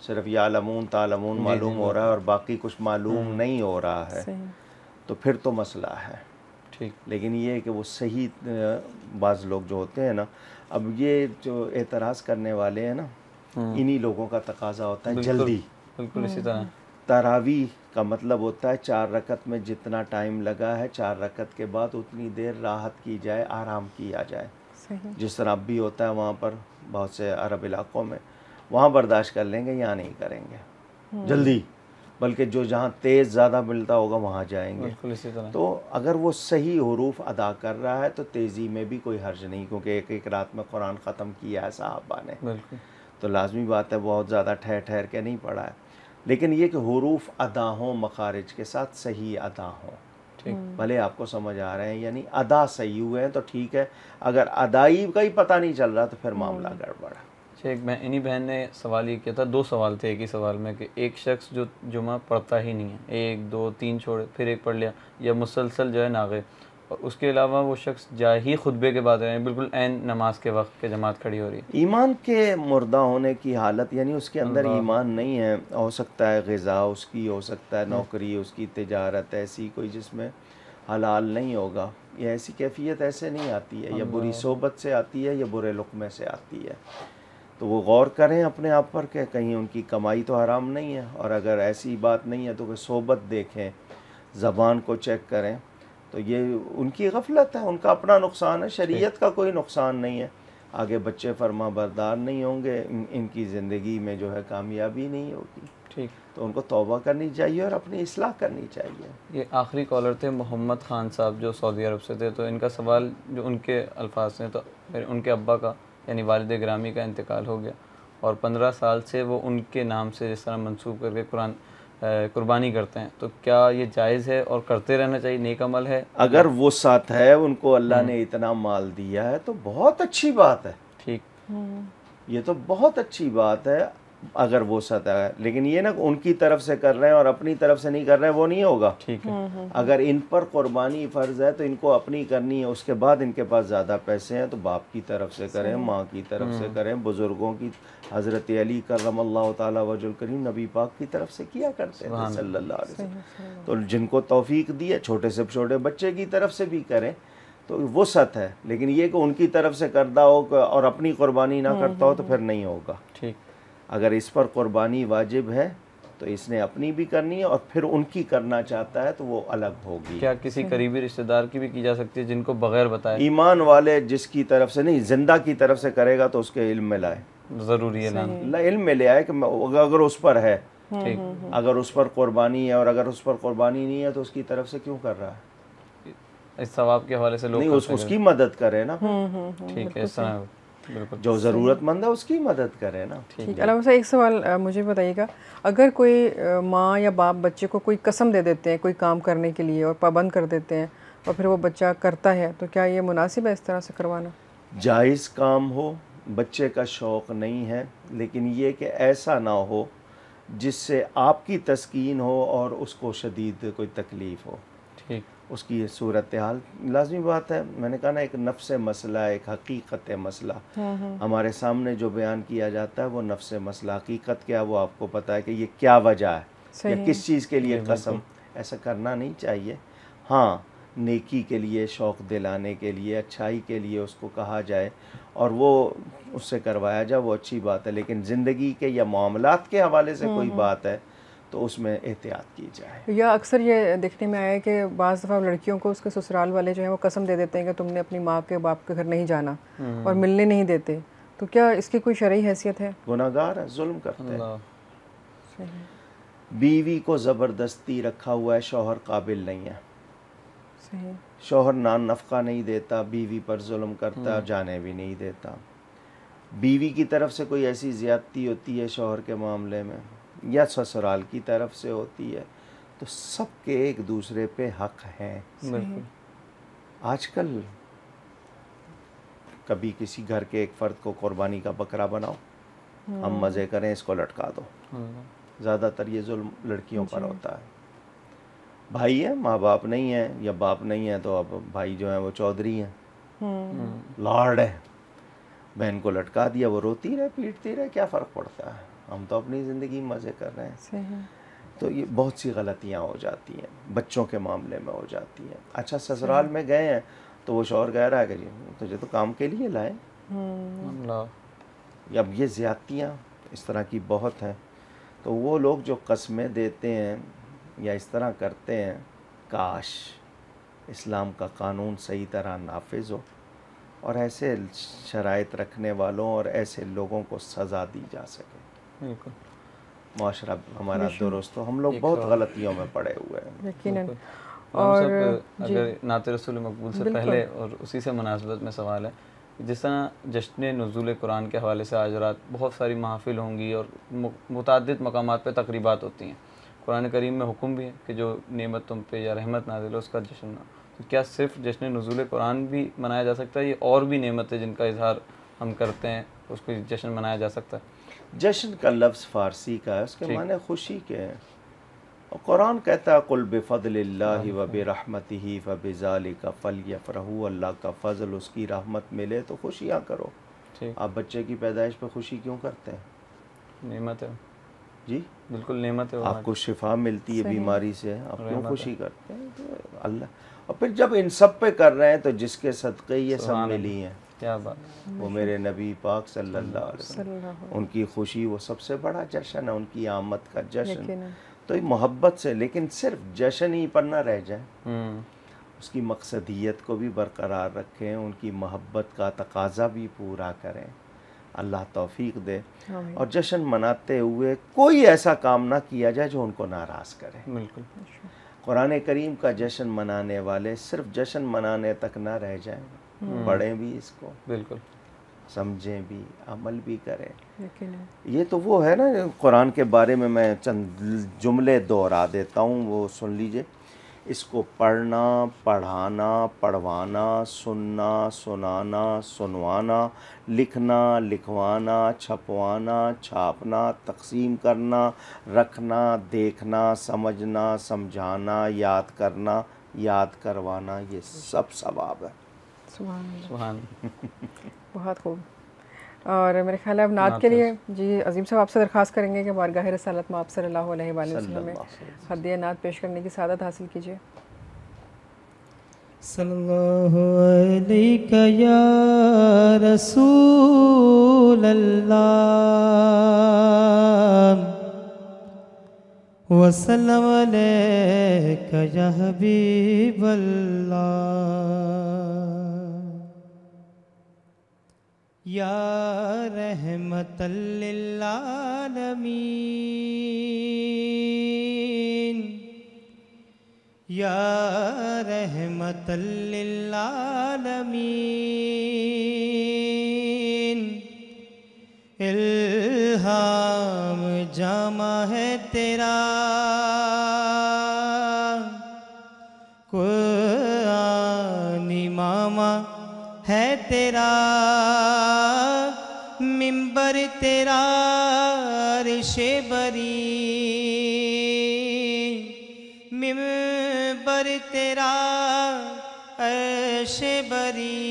صرف یعلمون تعلمون معلوم ہو رہا ہے اور باقی کچھ معلوم نہیں ہو رہا ہے، تو پھر تو مسئلہ ہے. ٹھیک. لیکن یہ ہے کہ وہ صحیح، بعض لوگ جو ہوتے ہیں نا، اب یہ جو اعتراض کرنے والے ہیں نا، انہی لوگوں کا تقاضا ہوتا ہے جلدی. بالکل اسی طرح تراویح کا مطلب ہوتا ہے 4 رکعت میں جتنا ٹائم لگا ہے 4 رکعت کے بعد اتنی دیر راحت کی جائے، آرام کیا جائے. جس طرح اب بھی ہوتا ہے وہاں پر بہت سے عرب علاقوں میں، وہاں برداشت کر لیں گے، یہاں نہیں کریں گے جلدی، بلکہ جو جہاں تیز زیادہ ملتا ہوگا وہاں جائیں گے. تو اگر وہ صحیح حروف ادا کر رہا ہے تو تیزی میں بھی کوئی حرج نہیں، کیونکہ ایک ایک رات میں قرآن ختم کیا ہے صحابہ نے. تو لازمی بات ہے بہت زیادہ ٹھہر ٹھہر کے نہیں پڑھا ہے، لیکن یہ کہ حروف ادا ہوں مخارج کے ساتھ صحیح ادا ہوں، ٹھیک، بھلے آپ کو سمجھ آ رہے ہیں، یعنی ادا صحیح ہوئے ہیں تو ٹھیک ہے، اگر ادائی کا ہی پتہ نہیں چل رہا تو پھر معاملہ گڑبڑ ہے۔ اچھا، ایک انہی بہن نے سوال یہ کیا تھا، 2 سوال تھے ایک ہی سوال میں، کہ ایک شخص جو جمعہ پڑھتا ہی نہیں ہے، 1 2 3 چھوڑے پھر ایک پڑھ لیا، یا مسلسل جو ہے ناغے، اور اس کے علاوہ وہ شخص جا ہی خطبے کے بعد رہے، بالکل عین نماز کے وقت کے جماعت کھڑی ہو رہی ہے۔ ایمان کے مردہ ہونے کی حالت، یعنی اس کے اندر اللہ ایمان نہیں ہے، ہو سکتا ہے غذا اس کی، ہو سکتا ہے نوکری اس کی، تجارت ایسی کوئی جس میں حلال نہیں ہوگا، یہ ایسی کیفیت ایسے نہیں آتی ہے، یا بری صحبت سے آتی ہے یا برے لقمے سے آتی ہے، تو وہ غور کریں اپنے آپ پر کہ کہیں ان کی کمائی تو حرام نہیں ہے، اور اگر ایسی بات نہیں ہے تو کوئی صحبت دیکھیں، زبان کو چیک کریں، تو یہ ان کی غفلت ہے، ان کا اپنا نقصان ہے، شریعت کا کوئی نقصان نہیں ہے، آگے بچے فرما بردار نہیں ہوں گے، ان کی زندگی میں جو ہے کامیابی نہیں ہوگی، ٹھیک، تو ان کو توبہ کرنی چاہیے اور اپنی اصلاح کرنی چاہیے۔ یہ آخری کالر تھے محمد خان صاحب جو سعودی عرب سے تھے، تو ان کا سوال جو ان کے الفاظ ہیں، تو ان کے ابا کا یعنی والد گرامی کا انتقال ہو گیا، اور 15 سال سے وہ ان کے نام سے جس طرح منسوب کر کے قربانی کرتے ہیں، تو کیا یہ جائز ہے اور کرتے رہنا چاہیے، نیک عمل ہے؟ اگر وسعت ہے، ان کو اللہ نے اتنا مال دیا ہے تو بہت اچھی بات ہے، ٹھیک، یہ تو بہت اچھی بات ہے اگر وسعت ہے، لیکن یہ نا ان کی طرف سے کر رہے ہیں اور اپنی طرف سے نہیں کر رہے ہیں، وہ نہیں ہوگا۔ ٹھیک ہے، اگر ان پر قربانی فرض ہے تو ان کو اپنی کرنی ہے، اس کے بعد ان کے پاس زیادہ پیسے ہیں تو باپ کی طرف سے کریں، ماں کی طرف سے کریں، بزرگوں کی، حضرت علی کرم اللہ تعالی وجہ الکریم نبی پاک کی طرف سے کیا کرتے تھے صلی اللہ علیہ وسلم، تو جن کو توفیق دی ہے چھوٹے سے چھوٹے بچے کی طرف سے بھی کریں تو وسعت ہے، لیکن یہ کہ ان کی طرف سے کردہ ہو اور اپنی قربانی نہ کرتا ہو تو پھر نہیں ہوگا۔ ٹھیک، اگر اس پر قربانی واجب ہے تو اس نے اپنی بھی کرنی ہے، اور پھر ان کی کرنا چاہتا ہے تو وہ الگ ہوگی۔ کیا کسی قریبی رشتہ دار کی بھی کی جا سکتی ہے جن کو بغیر بتائے؟ ایمان والے جس کی طرف سے نہیں، زندہ کی طرف سے کرے گا تو اس کے علم میں لائے، ضروری ہے لانا، علم میں لے آئے کہ اگر اس پر ہے، ٹھیک، اگر اس پر قربانی ہے، اور اگر اس پر قربانی نہیں ہے تو اس کی طرف سے کیوں کر رہا ہے؟ اس ثواب کے حوالے سے لوگ نہیں، اس کی مدد کرے نا، ٹھیک ہے، اس طرح بالکل جو ضرورت مند ہے اس کی مدد کرے نا۔ ٹھیک، علامہ صاحب ایک سوال مجھے بتائیے گا، اگر کوئی ماں یا باپ بچے کو کوئی قسم دے دیتے ہیں کوئی کام کرنے کے لیے اور پابند کر دیتے ہیں اور پھر وہ بچہ کرتا ہے، تو کیا یہ مناسب ہے اس طرح سے کروانا؟ جائز کام ہو، بچے کا شوق نہیں ہے، لیکن یہ کہ ایسا نہ ہو جس سے آپ کی تسکین ہو اور اس کو شدید کوئی تکلیف ہو، ٹھیک، اس کی یہ صورتحال لازمی بات ہے۔ میں نے کہا نا، ایک نفس مسئلہ، ایک حقیقت مسئلہ ہمارے سامنے جو بیان کیا جاتا ہے وہ نفس مسئلہ، حقیقت کیا وہ آپ کو پتہ ہے کہ یہ کیا وجہ ہے یا کس چیز کے لیے قسم، ایسا کرنا نہیں چاہیے۔ ہاں، نیکی کے لیے، شوق دلانے کے لیے، اچھائی کے لیے اس کو کہا جائے اور وہ اس سے کروایا جائے، وہ اچھی بات ہے، لیکن زندگی کے یا معاملات کے حوالے سے کوئی بات ہے تو اس میں احتیاط کی جائے۔ یا اکثر یہ دیکھنے میں آیا ہے کہ بعض دفعہ لڑکیوں کو اس کے سسرال والے جو ہیں وہ قسم دے دیتے ہیں کہ تم نے اپنی ماں کے باپ کے گھر نہیں جانا، اور ملنے نہیں دیتے، تو کیا اس کی کوئی شرعی حیثیت ہے؟ گناہگار ہے، ظلم کرتے ہیں۔ اللہ، بیوی کو زبردستی رکھا ہوا ہے، شوہر قابل نہیں ہے، صحیح، شوہر نفقہ نہیں دیتا، بیوی پر ظلم کرتا ہے، جانے بھی نہیں دیتا۔ بیوی کی طرف سے کوئی ایسی زیادتی ہوتی ہے شوہر کے معاملے میں یا سسرال کی طرف سے ہوتی ہے تو سب کے ایک دوسرے پہ حق ہیں۔ بالکل، آج کل کبھی کسی گھر کے ایک فرد کو قربانی کا بکرا بناؤ، ہم مزے کریں، اس کو لٹکا دو، زیادہ تر یہ ظلم لڑکیوں پر ہوتا ہے۔ بھائی ہے، ماں باپ نہیں ہے، یا باپ نہیں ہے تو اب بھائی جو ہیں وہ چودھری ہیں، لارڈ ہے، بہن کو لٹکا دیا، وہ روتی رہے پیٹتی رہے، کیا فرق پڑتا ہے، ہم تو اپنی زندگی مزے کر رہے ہیں۔ تو یہ بہت سی غلطیاں ہو جاتی ہیں، بچوں کے معاملے میں ہو جاتی ہیں۔ اچھا، سسرال میں گئے ہیں تو وہ شوہر کہہ رہا ہے کہ جی تجھے تو کام کے لیے لائے، اب یہ زیادتیاں اس طرح کی بہت ہیں۔ تو وہ لوگ جو قسمیں دیتے ہیں یا اس طرح کرتے ہیں، کاش اسلام کا قانون صحیح طرح نافذ ہو اور ایسے شرائط رکھنے والوں اور ایسے لوگوں کو سزا دی جا سکے، بالکل، معاشرہ ہمارا درست ہو۔ ہم لوگ بہت غلطیوں میں پڑے ہوئے ہیں۔ یقیناً۔ اور اگر نعت رسول مقبول سے پہلے اور اسی سے مناسبت میں سوال ہے جس طرح جشن نزول قرآن کے حوالے سے آج رات بہت ساری محافل ہوں گی اور متعدد مقامات پہ تقریبات ہوتی ہیں، قرآن کریم میں حکم بھی ہے کہ جو نعمت تم پہ یا رحمت نازل ہو اس کا جشن مناؤ، تو کیا صرف جشن نزول قرآن بھی منایا جا سکتا ہے، یہ اور بھی نعمت ہے جن کا اظہار ہم کرتے ہیں اس کو جشن منایا جا سکتا ہے؟ جشن کا لفظ فارسی کا ہے، اس کے معنی خوشی کے ہیں، اور قرآن کہتا ہے قل بفضل اللہ و برحمتہ فبذالک فلیفرحوا، اللہ کا فضل اس کی رحمت ملے تو خوشیاں کرو۔ ٹھیک، آپ بچے کی پیدائش پہ خوشی کیوں کرتے ہیں؟ نعمت ہے، جی، بالکل نعمت ہے، آپ کو شفا ملتی ہے صحیح۔ بیماری سے، آپ کیوں رحمت ہے۔ خوشی کرتے ہیں؟ تو اللہ، اور پھر جب ان سب پہ کر رہے ہیں تو جس کے صدقے یہ سب سبحان ملی اللہ، ہیں، کیا بات، وہ میرے نبی پاک صلی اللہ علیہ صلی وسلم، اللہ علیہ ان کی خوشی وہ سب سے بڑا جشن ہے، ان کی آمد کا جشن۔ یقیناً۔ تو یہ محبت سے، لیکن صرف جشن ہی پر نہ رہ جائیں، ہوں، اس کی مقصدیت کو بھی برقرار رکھیں، ان کی محبت کا تقاضا بھی پورا کریں، اللہ توفیق دے۔ آمین۔ اور جشن مناتے ہوئے کوئی ایسا کام نہ کیا جائے جو ان کو ناراض کرے۔ بالکل، قرآن کریم کا جشن منانے والے صرف جشن منانے تک نہ رہ جائیں، پڑھیں بھی اس کو، بالکل، سمجھیں بھی، عمل بھی کریں۔ یقیناً۔ یہ تو وہ ہے نا، قرآن کے بارے میں چند جملے دہرا دیتا ہوں، وہ سن لیجئے۔ اس کو پڑھنا، پڑھانا، پڑھوانا، سننا، سنانا، سنوانا، لکھنا، لکھوانا، چھپوانا، چھاپنا، تقسیم کرنا، رکھنا، دیکھنا، سمجھنا، سمجھانا، یاد کرنا، یاد کروانا، یہ سب ثواب ہے۔ سبحان اللہ، سبحان، بہت خوب۔ اور میرے خیال ہے اب نعت کے لیے جی عظیم صاحب آپ سے درخواست کریں گے کہ بارگاہ رسالت میں آپ صلی اللہ علیہ وآلہ وسلم میں ہدیہ نعت پیش کرنے کی سعادت حاصل کیجیے۔ صلی اللہ علیہ یا رسول اللہ وسلم علیک یا حبیب اللہ، یا رحمت للعالمین، یا رحمت للعالمین، الہام جامع ہے تیرا، قرآن امام ہے تیرا، منبر تیرا عرش بری، منبر تیرا عرش بری،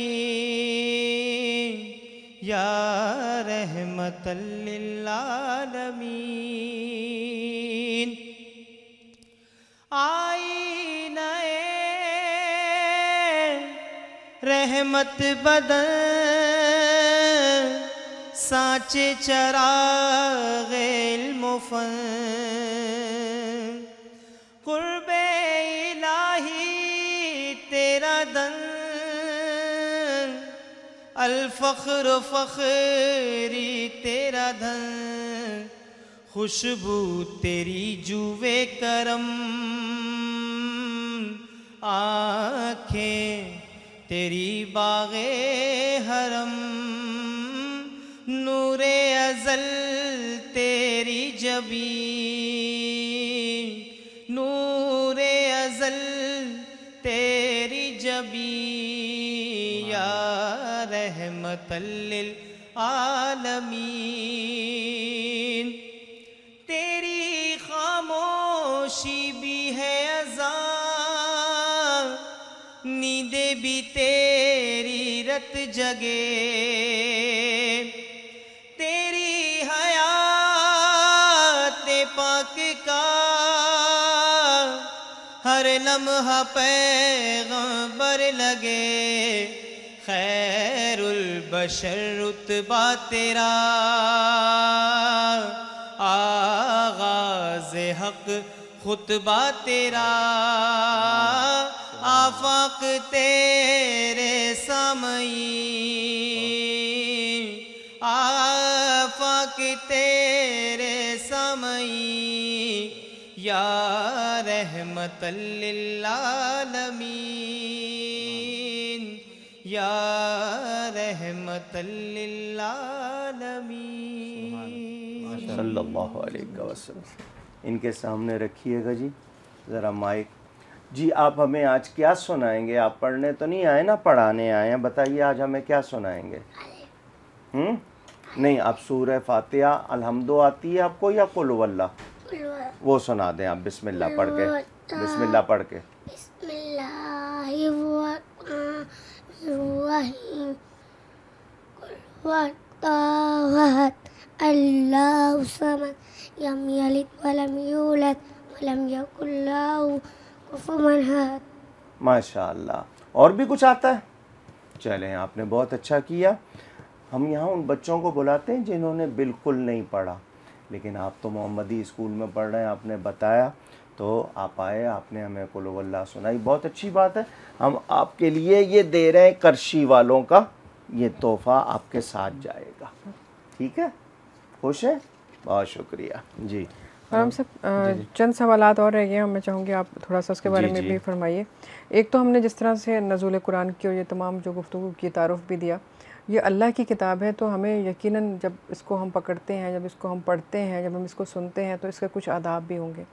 یا رحمت للعالمین، آئینہ رحمت بدن، سانچے چراغ علم و فن، قرب الہی تیرا دن، الفخر فخری تیرا دھن، خوشبو تیری جوے کرم، آنکھیں تیری باغ حرم، نور ازل تیری جبین، نور ازل تیری جبین، یا رحمت للعالمین، تیری خاموشی بھی ہے اذان، نیندیں بھی تیری رت جگے، تیری حیات پاک کا ہر لمحہ پیغمبر لگے، خیر البشر رتبہ تیرا، آغاز حق خطبہ تیرا، آفاق تیرے سامعین، آفاق تیرے سامعین، یا رحمت للعالمین، یا رحمت للعالمین. صلی اللہ علیہ وسلم. ان کے سامنے رکھیے گا جی ذرا مائک. جی آپ ہمیں آج کیا سنائیں گے؟ آپ پڑھنے تو نہیں آئے نا، پڑھانے آئے ہیں. بتائیے آج ہمیں کیا سنائیں گے؟ نہیں، آپ سورہ فاتحہ الحمد آتی ہے آپ کو یا قل هو اللہ؟ وہ سنا دیں آپ، بسم اللہ پڑھ کے. بسم اللہ پڑھ کے. بسم اللہ الرحمن الرحیم. قل هو اللہ احد اللہ الصمد لم یلد ولم یولد ولم یکن له کفوا احد. ماشاء اللہ. اور بھی کچھ آتا ہے؟ چلیں آپ نے بہت اچھا کیا. ہم یہاں ان بچوں کو بلاتے ہیں جنہوں نے بالکل نہیں پڑھا، لیکن آپ تو محمدی اسکول میں پڑھ رہے ہیں، آپ نے بتایا تو آپ آئے، آپ نے ہمیں قل هو اللہ سنائی. بہت اچھی بات ہے. ہم آپ کے لیے یہ دے رہے ہیں کرشی والوں کا یہ تحفہ آپ کے ساتھ جائے گا. ٹھیک ہے؟ خوش ہیں؟ بہت شکریہ. جی ہم سب چند سوالات اور رہ گئے ہیں، میں چاہوں گی آپ تھوڑا سا اس کے بارے میں بھی فرمائیے. ایک تو ہم نے جس طرح سے نزول قرآن کی اور یہ تمام جو گفتگو کی تعارف بھی دیا، یہ اللہ کی کتاب ہے تو ہمیں یقیناً جب اس کو ہم پکڑتے ہیں، جب اس کو ہم پڑھتے ہیں، جب ہم اس کو سنتے ہیں تو اس کے کچھ آداب بھی ہوں گے.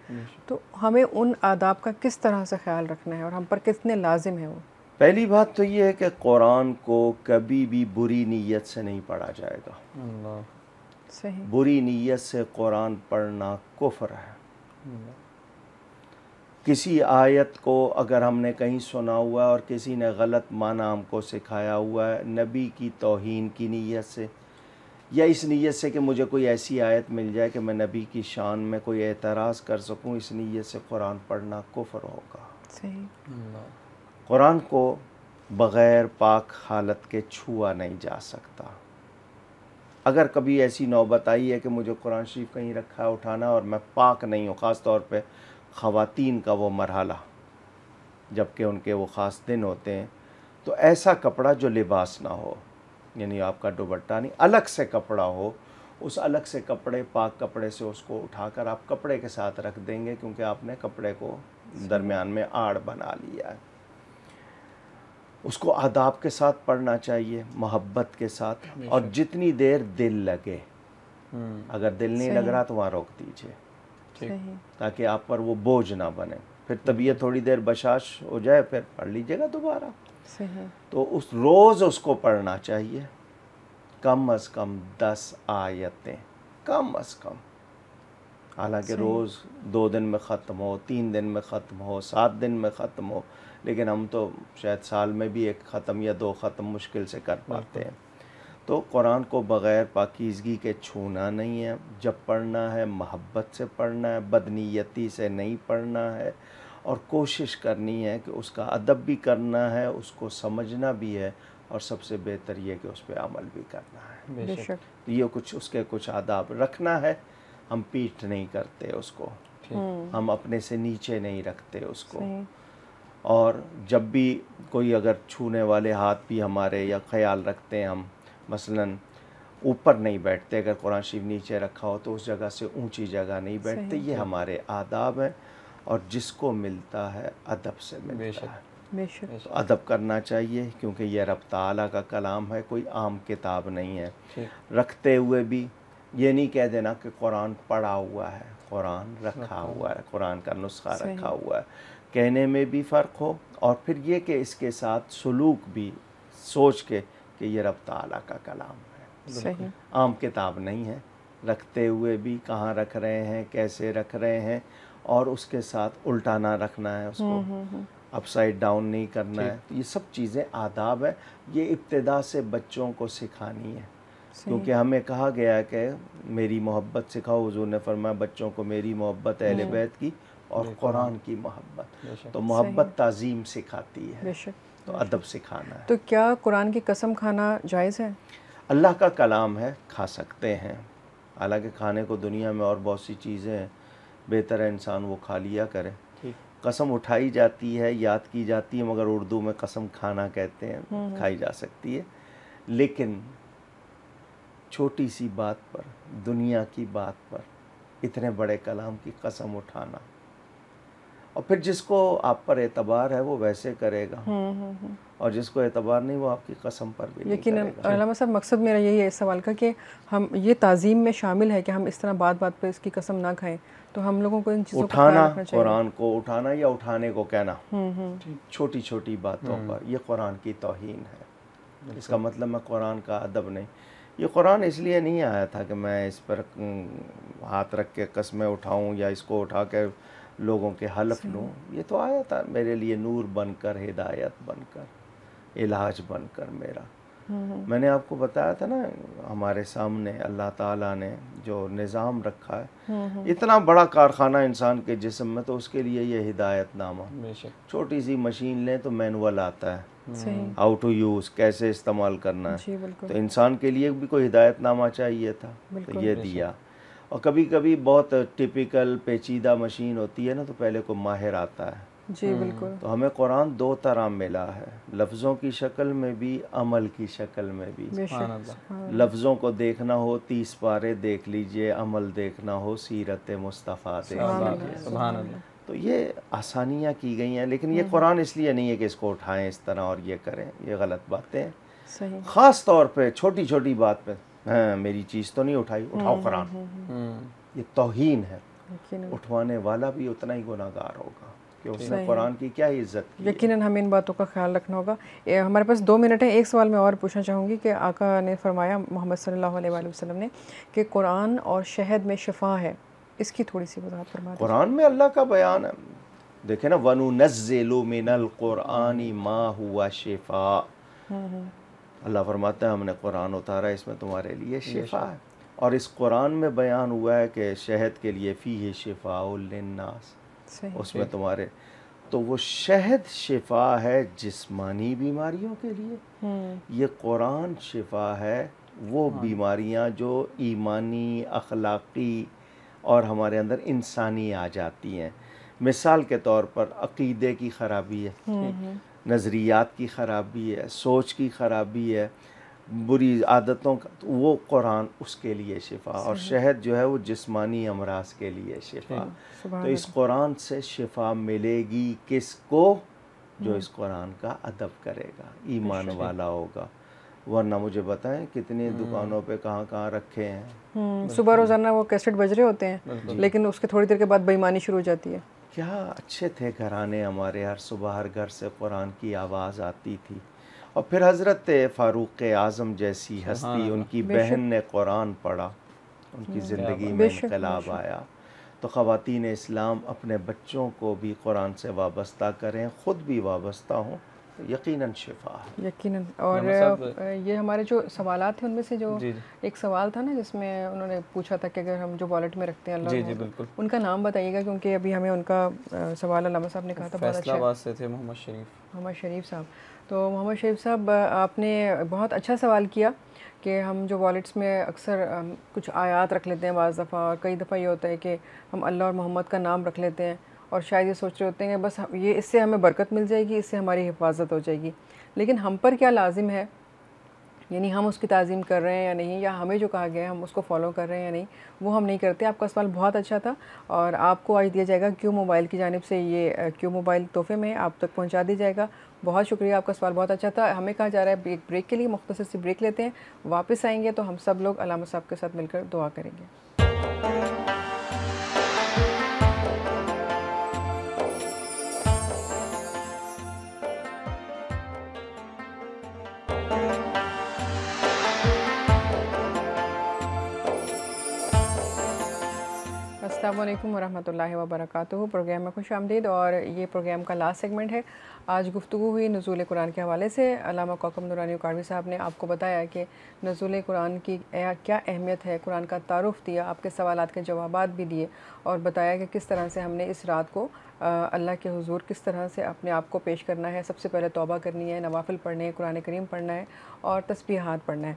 تو ہمیں ان آداب کا کس طرح سے خیال رکھنا ہے اور ہم پر کتنے لازم ہیں وہ؟ پہلی بات تو یہ ہے کہ قرآن کو کبھی بھی بری نیت سے نہیں پڑھا جائے گا. اللہ صحیح. بری نیت سے قرآن پڑھنا کفر ہے. کسی آیت کو اگر ہم نے کہیں سنا ہوا ہے اور کسی نے غلط معنی ہم کو سکھایا ہوا ہے نبی کی توہین کی نیت سے یا اس نیت سے کہ مجھے کوئی ایسی آیت مل جائے کہ میں نبی کی شان میں کوئی اعتراض کر سکوں، اس نیت سے قرآن پڑھنا کفر ہوگا. صحیح. قرآن کو بغیر پاک حالت کے چھوا نہیں جا سکتا. اگر کبھی ایسی نوبت آئی ہے کہ مجھے قرآن شریف کہیں رکھا ہے اٹھانا اور میں پاک نہیں ہوں، خاص طور پہ خواتین کا وہ مرحلہ جب کہ ان کے وہ خاص دن ہوتے ہیں، تو ایسا کپڑا جو لباس نہ ہو، یعنی آپ کا دوپٹہ نہیں، الگ سے کپڑا ہو، اس الگ سے کپڑے پاک کپڑے سے اس کو اٹھا کر آپ کپڑے کے ساتھ رکھ دیں گے، کیونکہ آپ نے کپڑے کو درمیان میں آڑ بنا لیا ہے. اس کو آداب کے ساتھ پڑھنا چاہیے، محبت کے ساتھ، اور جتنی دیر دل لگے. اگر دل نہیں لگ رہا تو وہاں روک دیجئے تاکہ آپ پر وہ بوجھ نہ بنے. پھر طبیعت تھوڑی دیر بشاش ہو جائے پھر پڑھ لیجئے گا دوبارہ. تو اس روز اس کو پڑھنا چاہیے، کم از کم 10 آیتیں، کم از کم. حالانکہ روز 2 دن میں ختم ہو، 3 دن میں ختم ہو، 7 دن میں ختم ہو، لیکن ہم تو شاید سال میں بھی 1 ختم یا 2 ختم مشکل سے کر پاتے ہیں. تو قرآن کو بغیر پاکیزگی کے چھونا نہیں ہے. جب پڑھنا ہے محبت سے پڑھنا ہے، بدنیتی سے نہیں پڑھنا ہے، اور کوشش کرنی ہے کہ اس کا ادب بھی کرنا ہے، اس کو سمجھنا بھی ہے، اور سب سے بہتر یہ کہ اس پہ عمل بھی کرنا ہے. بے شک. یہ اس کے کچھ آداب رکھنا ہے. ہم پیٹھ نہیں کرتے اس کو، ہم اپنے سے نیچے نہیں رکھتے اس کو. اور جب بھی کوئی اگر چھونے والے ہاتھ بھی ہمارے یا خیال رکھتے ہیں، ہم مثلا اوپر نہیں بیٹھتے، اگر قرآن شریف نیچے رکھا ہو تو اس جگہ سے اونچی جگہ نہیں بیٹھتے. یہ ہمارے آداب ہیں، اور جس کو ملتا ہے ادب سے ملتا ہے. تو ادب کرنا چاہیے، کیونکہ یہ رب تعالیٰ کا کلام ہے، کوئی عام کتاب نہیں ہے. رکھتے ہوئے بھی یہ نہیں کہہ دینا کہ قرآن پڑھا ہوا ہے، قرآن رکھا ہوا ہے، قرآن کا نسخہ رکھا ہوا ہے. کہنے میں بھی فرق ہو، اور پھر یہ کہ اس کے ساتھ سلوک بھی سوچ کے کہ یہ رب تعالیٰ کا کلام ہے، عام کتاب نہیں ہے. رکھتے ہوئے بھی کہاں رکھ رہے ہیں، کیسے رکھ رہے ہیں، اور اس کے ساتھ الٹا نہ رکھنا ہے، اس کو اپ سائڈ ڈاؤن نہیں کرنا ہے. یہ سب چیزیں آداب ہیں، یہ ابتدا سے بچوں کو سکھانی ہے. کیونکہ ہمیں کہا گیا ہے کہ میری محبت سکھاؤ. حضور نے فرمایا بچوں کو میری محبت، اہل بیت کی اور قرآن کی محبت. تو محبت تعظیم سکھاتی ہے، تو ادب سکھانا ہے. تو کیا قرآن کی قسم کھانا جائز ہے؟ اللہ کا کلام ہے، کھا سکتے ہیں. حالانکہ کھانے کو دنیا میں اور بہت سی چیزیں ہیں، بہتر ہے انسان وہ کھا لیا کرے. قسم اٹھائی جاتی ہے، یاد کی جاتی ہے، مگر اردو میں قسم کھانا کہتے ہیں. کھائی جا سکتی ہے، لیکن چھوٹی سی بات پر، دنیا کی بات پر اتنے بڑے کلام کی قسم اٹھانا، اور پھر جس کو آپ پر اعتبار ہے وہ ویسے کرے گا، اور جس کو اعتبار نہیں وہ آپ کی قسم پر بھی نہیں یقیناً کرے گا۔ علامہ صاحب مقصد میرا یہی ہے اس سوال کا کہ ہم یہ تعظیم میں شامل ہے کہ ہم اس طرح بات بات پہ اس کی قسم نہ کھائیں، تو ہم لوگوں کو ان چیزوں کا خیال اٹھانا، رکھنا چاہیے۔ قرآن کو اٹھانا یا اٹھانے کو کہنا چھوٹی چھوٹی باتوں پر، یہ قرآن کی توہین ہے۔ اس کا مطلب میں قرآن کا ادب نہیں، یہ قرآن اس لیے نہیں آیا تھا کہ میں اس پر ہاتھ رکھ کے قسمیں اٹھاؤں یا اس کو اٹھا کے لوگوں کے حلف لوں، یہ تو آیا تھا میرے لیے نور بن کر، ہدایت بن کر، علاج بن کر میرا۔ میں نے آپ کو بتایا تھا نا، ہمارے سامنے اللہ تعالیٰ نے جو نظام رکھا ہے، اتنا بڑا کارخانہ انسان کے جسم میں، تو اس کے لیے یہ ہدایت نامہ، بے شک، چھوٹی سی مشین لیں تو مینول آتا ہے، صحیح، ہاؤ ٹو یوز، کیسے استعمال کرنا ہے۔ جی بالکل، تو انسان کے لیے بھی کوئی ہدایت نامہ چاہیے تھا، تو بالکل، یہ دیا۔ اور کبھی کبھی بہت ٹپیکل پیچیدہ مشین ہوتی ہے نا، تو پہلے کو ماہر آتا ہے۔ جی بالکل، تو ہمیں قرآن دو طرح ملا ہے، لفظوں کی شکل میں بھی، عمل کی شکل میں بھی۔ بے سبحان شک، اللہ، سبحان اللہ، لفظوں کو دیکھنا ہو 30 پارے دیکھ لیجئے، عمل دیکھنا ہو سیرت مصطفیٰ دیکھ سبحان لیجئے۔ اللہ، سبحان اللہ، تو یہ آسانیاں کی گئی ہیں، لیکن یہ قرآن اس لیے نہیں ہے کہ اس کو اٹھائیں اس طرح اور یہ کریں، یہ غلط باتیں ہیں۔ صحیح، خاص طور پہ چھوٹی چھوٹی بات پہ، ہاں میری چیز تو نہیں اٹھائی، اٹھاؤ قرآن، یہ توہین ہے۔ یقیناً، اٹھوانے والا بھی اتنا ہی گناہ گار ہوگا کہ اس نے صحیح۔ قرآن کی کیا عزت کی ہے۔ یقیناً ہمیں ان باتوں کا خیال رکھنا ہوگا۔ ہمارے پاس 2 منٹ ہیں، ایک سوال میں اور پوچھنا چاہوں گی کہ آقا نے فرمایا محمد صلی اللہ علیہ وآلہ وسلم نے کہ قرآن اور شہد میں شفا ہے، اس کی تھوڑی سی وضاحت فرما دیجیے۔ قرآن میں اللہ کا بیان ہے، دیکھیں نا، وَنُنَزِّلُ مِنَ الْقُرْآنِ مَا هُوَ شِفَاء، اللہ فرماتا ہے ہم نے قرآن اتارا، اس میں تمہارے لیے شفا ہے، اور اس قرآن میں بیان ہوا ہے کہ شہد کے لیے فیہ شفاء للناس، صحیح، اس میں تمہارے، تو وہ شہد شفا ہے جسمانی بیماریوں کے لیے، یہ قرآن شفا ہے وہ بیماریاں جو ایمانی، اخلاقی اور ہمارے اندر انسانی آ جاتی ہیں۔ مثال کے طور پر عقیدے کی خرابی ہے، نظریات کی خرابی ہے، سوچ کی خرابی ہے، بری عادتوں کا، تو وہ قرآن اس کے لیے شفا، اور شہد جو ہے وہ جسمانی امراض کے لیے شفا۔ تو اس قرآن سے شفا ملے گی کس کو؟ جو اس قرآن کا ادب کرے گا، ایمان والا ہوگا، ورنہ مجھے بتائیں کتنی دکانوں پہ کہاں کہاں رکھے ہیں، صبح روزانہ وہ کیسٹ بج رہے ہوتے ہیں، لیکن اس کے تھوڑی دیر کے بعد بے ایمانی شروع ہو جاتی ہے۔ کیا اچھے تھے گھرانے ہمارے، ہر صبح ہر گھر سے قرآن کی آواز آتی تھی، اور پھر حضرت فاروق اعظم جیسی ہستی، ان کی بہن نے قرآن پڑھا، ان کی زندگی میں انقلاب آیا۔ تو خواتین اسلام اپنے بچوں کو بھی قرآن سے وابستہ کریں، خود بھی وابستہ ہوں، تو یقیناً شفا ہے۔ یقیناً۔ اور یہ ہمارے جو سوالات تھے ان میں سے جو ایک سوال تھا نا جس میں انہوں نے پوچھا تھا کہ اگر ہم جو والیٹ میں رکھتے ہیں اللہ جی بالکل، ان کا نام بتائیے گا، کیونکہ ابھی ہمیں ان کا سوال علامہ صاحب نے کہا تھا بہت فیصلہ اچھا، آباد سے تھے محمد شریف صاحب۔ تو محمد شریف صاحب آپ نے بہت اچھا سوال کیا کہ ہم جو والیٹس میں اکثر کچھ آیات رکھ لیتے ہیں بعض دفعہ، اور کئی دفعہ یہ ہوتا ہے کہ ہم اللہ اور محمد کا نام رکھ لیتے ہیں، اور شاید یہ سوچ رہے ہوتے ہیں کہ بس یہ اس سے ہمیں برکت مل جائے گی، اس سے ہماری حفاظت ہو جائے گی، لیکن ہم پر کیا لازم ہے، یعنی ہم اس کی تعظیم کر رہے ہیں یا نہیں، یا ہمیں جو کہا گیا ہے ہم اس کو فالو کر رہے ہیں یا نہیں، وہ ہم نہیں کرتے۔ آپ کا سوال بہت اچھا تھا، اور آپ کو آج دیا جائے گا کیو موبائل کی جانب سے، یہ کیو موبائل تحفے میں آپ تک پہنچا دی جائے گا۔ بہت شکریہ، آپ کا سوال بہت اچھا تھا۔ ہمیں کہا جا رہا ہے ایک بریک کے لیے، مختصر سی بریک لیتے ہیں، واپس آئیں گے تو ہم سب لوگ علامہ صاحب کے ساتھ مل کر دعا کریں گے۔ السلام علیکم ورحمۃ اللہ وبرکاتہ، پروگرام میں خوش آمدید، اور یہ پروگرام کا لاسٹ سیگمنٹ ہے۔ آج گفتگو ہوئی نزول قرآن کے حوالے سے۔ علامہ کوکب نورانی اکاڑوی صاحب نے آپ کو بتایا کہ نزول قرآن کی کیا اہمیت ہے، قرآن کا تعارف دیا، آپ کے سوالات کے جوابات بھی دیے، اور بتایا کہ کس طرح سے ہم نے اس رات کو اللہ کے حضور کس طرح سے اپنے آپ کو پیش کرنا ہے۔ سب سے پہلے توبہ کرنی ہے، نوافل پڑھنے ہیں، قرآن کریم پڑھنا ہے، اور تسبیحات پڑھنا ہے۔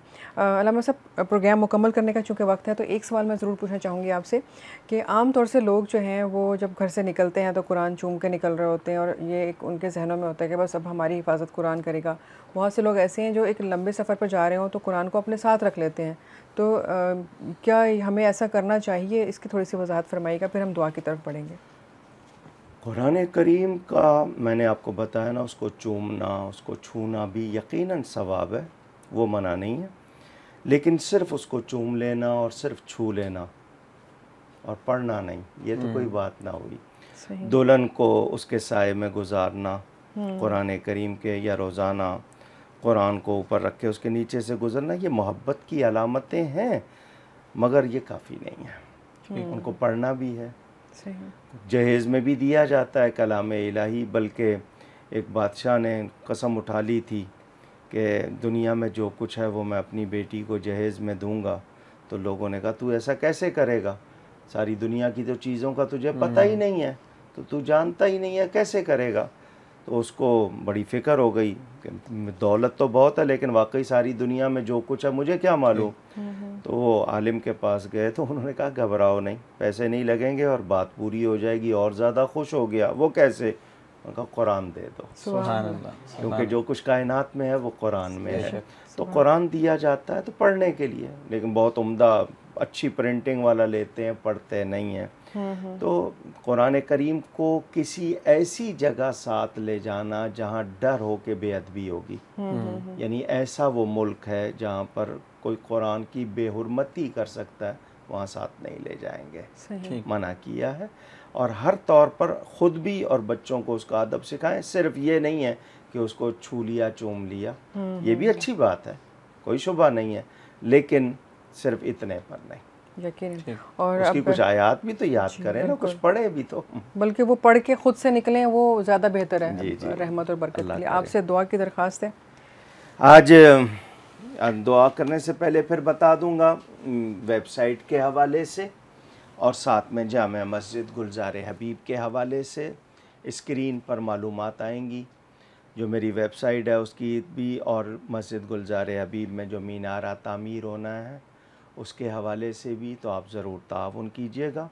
علامہ صاحب، پروگرام مکمل کرنے کا چونکہ وقت ہے، تو ایک سوال میں ضرور پوچھنا چاہوں گی آپ سے کہ عام طور سے لوگ جو ہیں وہ جب گھر سے نکلتے ہیں تو قرآن چوم کے نکل رہے ہوتے ہیں، اور یہ ایک ان کے ذہنوں میں ہوتا ہے کہ بس اب ہماری حفاظت قرآن کرے گا۔ بہت سے لوگ ایسے ہیں جو ایک لمبے سفر پر جا رہے ہوں تو قرآن کو اپنے ساتھ رکھ لیتے ہیں، تو کیا ہمیں ایسا کرنا چاہیے؟ اس کی تھوڑی سی وضاحت فرمائیے گا، پھر ہم دعا کی طرف بڑھیں گے۔ قرآن کریم کا میں نے آپ کو بتایا نا، اس کو چومنا، اس کو چھونا بھی یقیناً ثواب ہے، وہ منع نہیں ہے، لیکن صرف اس کو چوم لینا اور صرف چھو لینا اور پڑھنا نہیں، یہ تو کوئی بات نہ ہوئی۔ صحیح۔ دلہن کو اس کے سائے میں گزارنا قرآن کریم کے، یا روزانہ قرآن کو اوپر رکھ کے اس کے نیچے سے گزرنا، یہ محبت کی علامتیں ہیں، مگر یہ کافی نہیں ہے، ان کو پڑھنا بھی ہے۔ صحیح۔ جہیز میں بھی دیا جاتا ہے کلام الہی، بلکہ ایک بادشاہ نے قسم اٹھا لی تھی کہ دنیا میں جو کچھ ہے وہ میں اپنی بیٹی کو جہیز میں دوں گا، تو لوگوں نے کہا تو ایسا کیسے کرے گا، ساری دنیا کی تو چیزوں کا تجھے پتہ ہی نہیں ہے، تو جانتا ہی نہیں ہے، کیسے کرے گا؟ تو اس کو بڑی فکر ہو گئی کہ دولت تو بہت ہے لیکن واقعی ساری دنیا میں جو کچھ ہے مجھے کیا معلوم۔ تو وہ عالم کے پاس گئے تو انہوں نے کہا گھبراؤ نہیں، پیسے نہیں لگیں گے اور بات پوری ہو جائے گی۔ اور زیادہ خوش ہو گیا۔ وہ کیسے؟ انہوں نے کہا قرآن دے دو، سبحان اللہ، کیونکہ جو کچھ کائنات میں ہے وہ قرآن میں ہے۔ تو قرآن دیا جاتا ہے تو پڑھنے کے لیے، لیکن بہت عمدہ اچھی پرنٹنگ والا لیتے ہیں، پڑھتے نہیں ہیں۔ تو قرآن کریم کو کسی ایسی جگہ ساتھ لے جانا جہاں ڈر ہو کہ بے ادبی ہوگی، یعنی ایسا وہ ملک ہے جہاں پر کوئی قرآن کی بے حرمتی کر سکتا ہے، وہاں ساتھ نہیں لے جائیں گے، منع کیا ہے۔ اور ہر طور پر خود بھی اور بچوں کو اس کا ادب سکھائیں۔ صرف یہ نہیں ہے کہ اس کو چھو لیا چوم لیا، یہ بھی اچھی بات ہے، کوئی شبہ نہیں ہے، لیکن صرف اتنے پر نہیں، یقیناً۔ اور اس کی کچھ آیات بھی تو یاد کریں نا، کچھ پڑھیں بھی تو، بلکہ وہ پڑھ کے خود سے نکلیں، وہ زیادہ بہتر ہے، جی جی، رحمت اور برکت کے لیے۔ آپ سے دعا کی درخواست ہے۔ آج دعا کرنے سے پہلے پھر بتا دوں گا ویب سائٹ کے حوالے سے، اور ساتھ میں جامع مسجد گلزار حبیب کے حوالے سے اسکرین پر معلومات آئیں گی، جو میری ویب سائٹ ہے اس کی بھی، اور مسجد گلزار حبیب میں جو مینارہ تعمیر ہونا ہے اس کے حوالے سے بھی، تو آپ ضرور تعاون کیجیے گا۔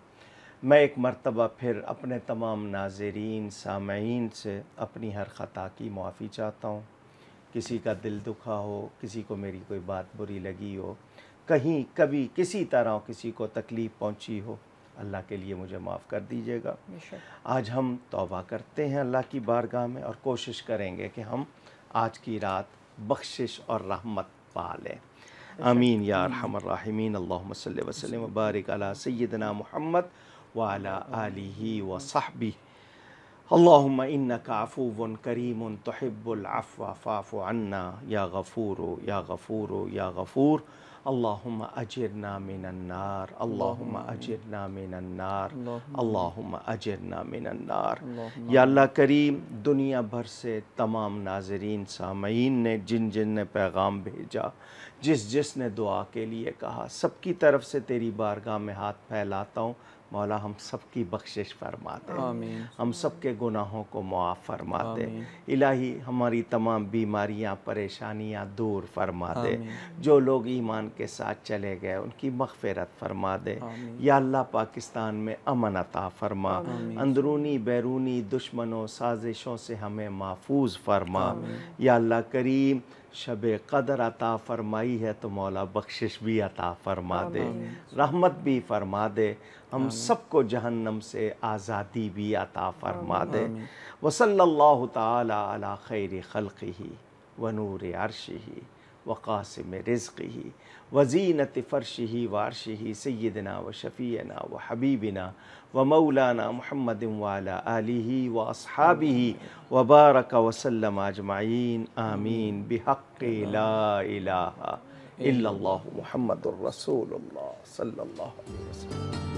میں ایک مرتبہ پھر اپنے تمام ناظرین سامعین سے اپنی ہر خطا کی معافی چاہتا ہوں۔ کسی کا دل دکھا ہو، کسی کو میری کوئی بات بری لگی ہو، کہیں کبھی کسی طرح کسی کو تکلیف پہنچی ہو، اللہ کے لیے مجھے معاف کر دیجیے گا۔ آج ہم توبہ کرتے ہیں اللہ کی بارگاہ میں، اور کوشش کریں گے کہ ہم آج کی رات بخشش اور رحمت پا لیں۔ آمین یا ارحم الراحمین۔ اللہم صلی وسلم وبارک علی سیدنا محمد وعلی آلہ وصحبہ۔ اللہم انک عفو کریم تحب العفو فاعف عنا یا غفور یا غفور یا غفور۔ اللہم اجرنا من النار، اللہم اجرنا من النار، اللہم اجرنا من النار۔ یا اللہ کریم، دنیا بھر سے تمام ناظرین سامعین نے جن جن نے پیغام بھیجا، جس نے دعا کے لیے کہا، سب کی طرف سے تیری بارگاہ میں ہاتھ پھیلاتا ہوں، مولا ہم سب کی بخشش فرما دے، ہم سب کے گناہوں کو معاف فرما دے، الہی ہماری تمام بیماریاں پریشانیاں دور فرما دے، جو لوگ ایمان کے ساتھ چلے گئے ان کی مغفرت فرما دے۔ یا اللہ پاکستان میں امن عطا فرما، اندرونی بیرونی دشمنوں سازشوں سے ہمیں محفوظ فرما۔ یا اللہ کریم، شب قدر عطا فرمائی ہے تو مولا بخشش بھی عطا فرما دے، رحمت بھی فرما دے، ہم سب کو جہنم سے آزادی بھی عطا فرما دے۔ وصلی اللہ تعالی علی خیر خلقہ ونور عرشہ وقاسم رزقہ وزینت فرشہ وعرشہ سیدنا وشفیعنا وحبیبنا ومولانا محمد وعلی آلہ واصحابہ وبارک وسلم اجمعین، آمین، بحق لا الہ الا اللہ محمد الرسول اللہ صلی اللہ علیہ وسلم۔